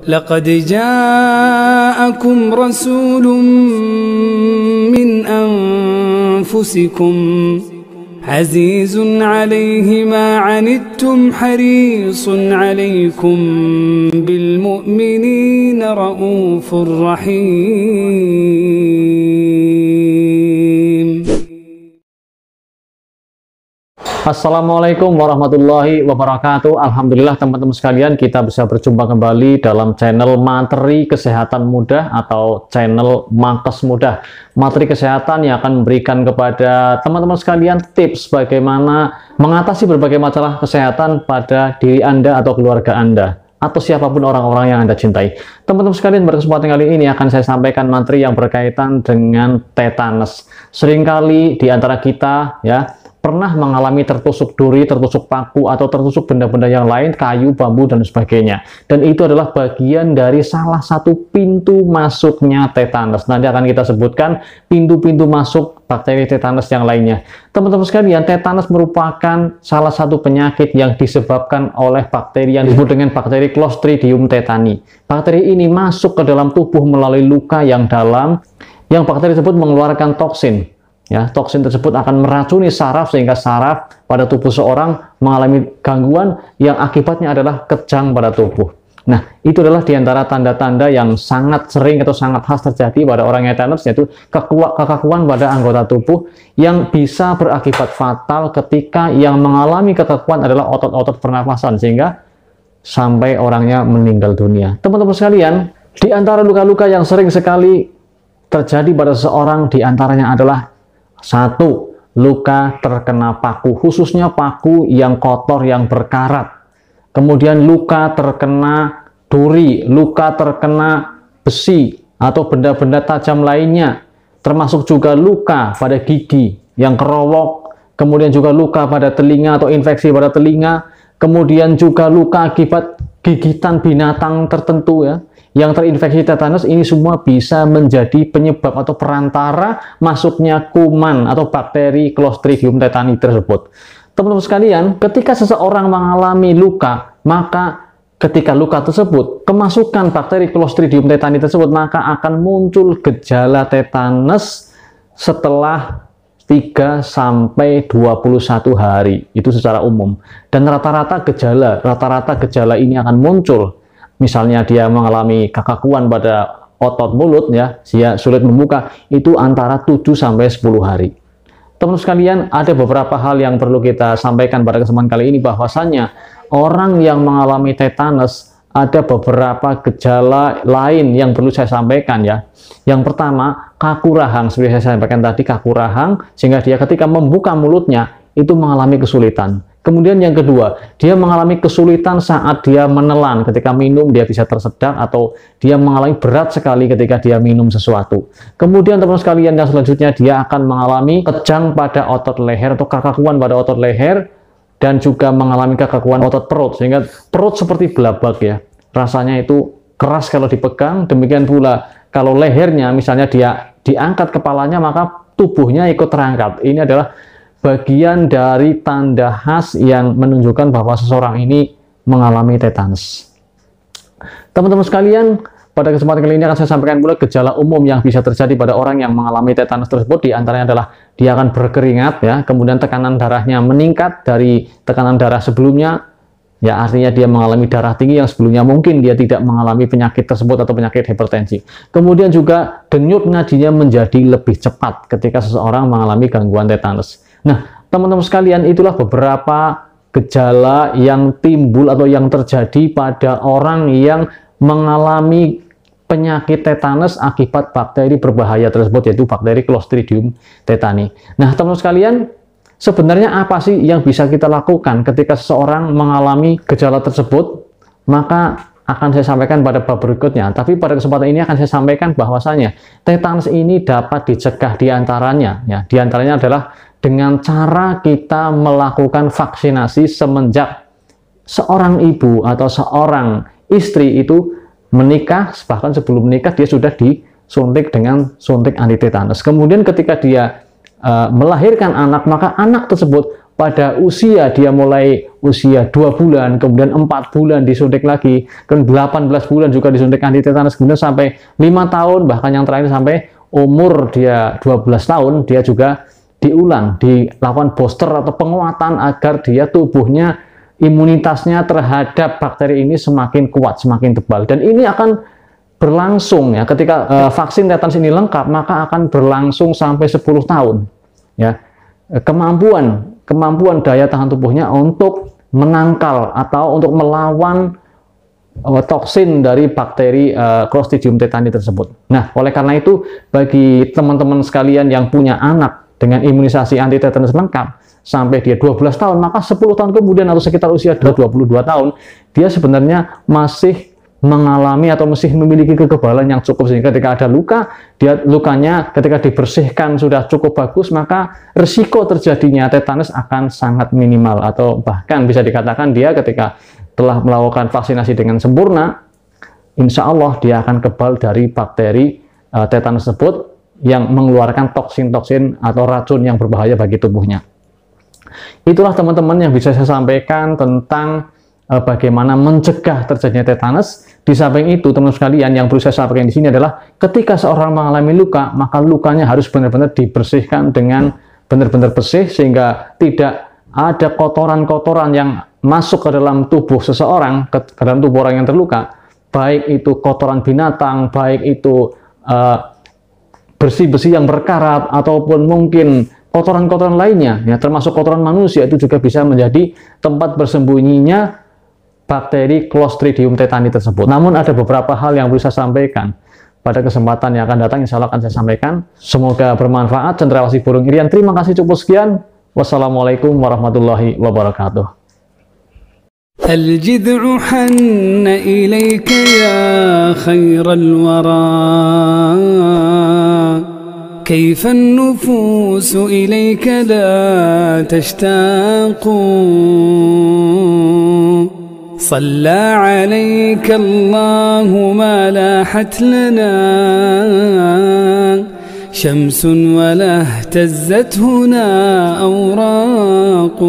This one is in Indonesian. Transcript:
لقد جاءكم رسول من أنفسكم عزيز عليه ما عنتم حريص عليكم بالمؤمنين رؤوف رحيم. Assalamualaikum warahmatullahi wabarakatuh. Alhamdulillah teman-teman sekalian, kita bisa berjumpa kembali dalam channel Materi Kesehatan Mudah atau channel Makes Mudah. Materi kesehatan yang akan memberikan kepada teman-teman sekalian tips bagaimana mengatasi berbagai masalah kesehatan pada diri Anda atau keluarga Anda, atau siapapun orang-orang yang Anda cintai. Teman-teman sekalian, pada kesempatan kali ini akan saya sampaikan materi yang berkaitan dengan tetanus. Seringkali di antara kita pernah mengalami tertusuk duri, tertusuk paku, atau tertusuk benda-benda yang lain, kayu, bambu, dan sebagainya. Dan itu adalah bagian dari salah satu pintu masuknya tetanus. Nanti akan kita sebutkan pintu-pintu masuk bakteri tetanus yang lainnya. Teman-teman sekalian, tetanus merupakan salah satu penyakit yang disebabkan oleh bakteri yang disebut dengan bakteri Clostridium tetani. Bakteri ini masuk ke dalam tubuh melalui luka yang dalam, yang bakteri tersebut mengeluarkan toksin. Toksin tersebut akan meracuni saraf sehingga saraf pada tubuh seorang mengalami gangguan yang akibatnya adalah kejang pada tubuh. Nah, itu adalah diantara tanda-tanda yang sangat sering atau sangat khas terjadi pada orang yang tetanus, yaitu kekakuan pada anggota tubuh yang bisa berakibat fatal ketika yang mengalami kekakuan adalah otot-otot pernafasan sehingga sampai orangnya meninggal dunia. Teman-teman sekalian, di antara luka-luka yang sering sekali terjadi pada seseorang diantaranya adalah: 1. Luka terkena paku, khususnya paku yang kotor, yang berkarat. Kemudian luka terkena duri, luka terkena besi, atau benda-benda tajam lainnya. Termasuk juga luka pada gigi yang kerowok, kemudian juga luka pada telinga atau infeksi pada telinga, kemudian juga luka akibat gigitan binatang tertentu yang terinfeksi tetanus. Ini semua bisa menjadi penyebab atau perantara masuknya kuman atau bakteri Clostridium tetani tersebut. Teman-teman sekalian, ketika seseorang mengalami luka, maka ketika luka tersebut kemasukan bakteri Clostridium tetani tersebut, maka akan muncul gejala tetanus setelah 3 sampai 21 hari. Itu secara umum. Dan rata-rata gejala ini akan muncul. Misalnya dia mengalami kekakuan pada otot mulut, dia sulit membuka, itu antara 7 sampai 10 hari. Teman-teman sekalian, ada beberapa hal yang perlu kita sampaikan pada kesempatan kali ini, bahwasannya orang yang mengalami tetanus ada beberapa gejala lain yang perlu saya sampaikan Yang pertama, kaku rahang. Seperti saya sampaikan tadi, kaku rahang sehingga dia ketika membuka mulutnya itu mengalami kesulitan. Kemudian yang kedua, dia mengalami kesulitan saat dia menelan. Ketika minum dia bisa tersedak, atau dia mengalami berat sekali ketika dia minum sesuatu. Kemudian teman-teman sekalian, yang selanjutnya dia akan mengalami kejang pada otot leher atau kekakuan pada otot leher, dan juga mengalami kekakuan otot perut sehingga perut seperti belabak Rasanya itu keras kalau dipegang. Demikian pula kalau lehernya misalnya dia diangkat kepalanya, maka tubuhnya ikut terangkat. Ini adalah bagian dari tanda khas yang menunjukkan bahwa seseorang ini mengalami tetanus. Teman-teman sekalian, pada kesempatan kali ini akan saya sampaikan pula gejala umum yang bisa terjadi pada orang yang mengalami tetanus tersebut. Di antaranya adalah dia akan berkeringat, kemudian tekanan darahnya meningkat dari tekanan darah sebelumnya, artinya dia mengalami darah tinggi yang sebelumnya mungkin dia tidak mengalami penyakit tersebut atau penyakit hipertensi. Kemudian juga denyut nadinya menjadi lebih cepat ketika seseorang mengalami gangguan tetanus. Nah, teman-teman sekalian, itulah beberapa gejala yang timbul atau yang terjadi pada orang yang mengalami penyakit tetanus akibat bakteri berbahaya tersebut, yaitu bakteri Clostridium tetani. Nah, teman-teman sekalian, sebenarnya apa sih yang bisa kita lakukan ketika seseorang mengalami gejala tersebut? Maka akan saya sampaikan pada bab berikutnya. Tapi pada kesempatan ini akan saya sampaikan bahwasanya tetanus ini dapat dicegah diantaranya. Diantaranya adalah dengan cara kita melakukan vaksinasi semenjak seorang ibu atau seorang istri itu menikah, bahkan sebelum menikah dia sudah disuntik dengan suntik anti tetanus. Kemudian ketika dia melahirkan anak, maka anak tersebut pada usia dia mulai usia 2 bulan, kemudian 4 bulan disuntik lagi, kemudian 18 bulan juga disuntik anti tetanus, kemudian sampai 5 tahun, bahkan yang terakhir sampai umur dia 12 tahun, dia juga diulang, dilakukan booster atau penguatan agar dia tubuhnya, imunitasnya terhadap bakteri ini semakin kuat, semakin tebal. Dan ini akan berlangsung ya, ketika vaksin tetanus ini lengkap, maka akan berlangsung sampai 10 tahun. Ya, kemampuan daya tahan tubuhnya untuk menangkal atau untuk melawan toksin dari bakteri Clostridium tetani tersebut. Nah, oleh karena itu, bagi teman-teman sekalian yang punya anak dengan imunisasi anti tetanus lengkap sampai dia 12 tahun, maka 10 tahun kemudian atau sekitar usia 22 tahun, dia sebenarnya masih mengalami atau masih memiliki kekebalan yang cukup, sehingga ketika ada luka, lukanya ketika dibersihkan sudah cukup bagus, maka risiko terjadinya tetanus akan sangat minimal, atau bahkan bisa dikatakan dia ketika telah melakukan vaksinasi dengan sempurna, insya Allah dia akan kebal dari bakteri tetanus tersebut yang mengeluarkan toksin-toksin atau racun yang berbahaya bagi tubuhnya. Itulah teman-teman yang bisa saya sampaikan tentang bagaimana mencegah terjadinya tetanus. Di samping itu, teman-teman sekalian, yang perlu saya sampaikan di sini adalah ketika seorang mengalami luka, maka lukanya harus benar-benar dibersihkan dengan benar-benar bersih, sehingga tidak ada kotoran-kotoran yang masuk ke dalam tubuh seseorang, ke dalam tubuh orang yang terluka, baik itu kotoran binatang, baik itu bersih-bersih yang berkarat, ataupun mungkin kotoran-kotoran lainnya, ya, termasuk kotoran manusia, itu juga bisa menjadi tempat bersembunyinya bakteri Clostridium tetani tersebut. Namun ada beberapa hal yang perlu saya sampaikan pada kesempatan yang akan datang, insya Allah akan saya sampaikan. Semoga bermanfaat. Cendrawasih Burung Irian, terima kasih, cukup sekian. Wassalamualaikum warahmatullahi wabarakatuh. الجذع حن إليك يا خير الورى كيف النفوس إليك لا تشتاق صلى عليك الله ما لاحت لنا شمس ولا اهتزت هنا أوراق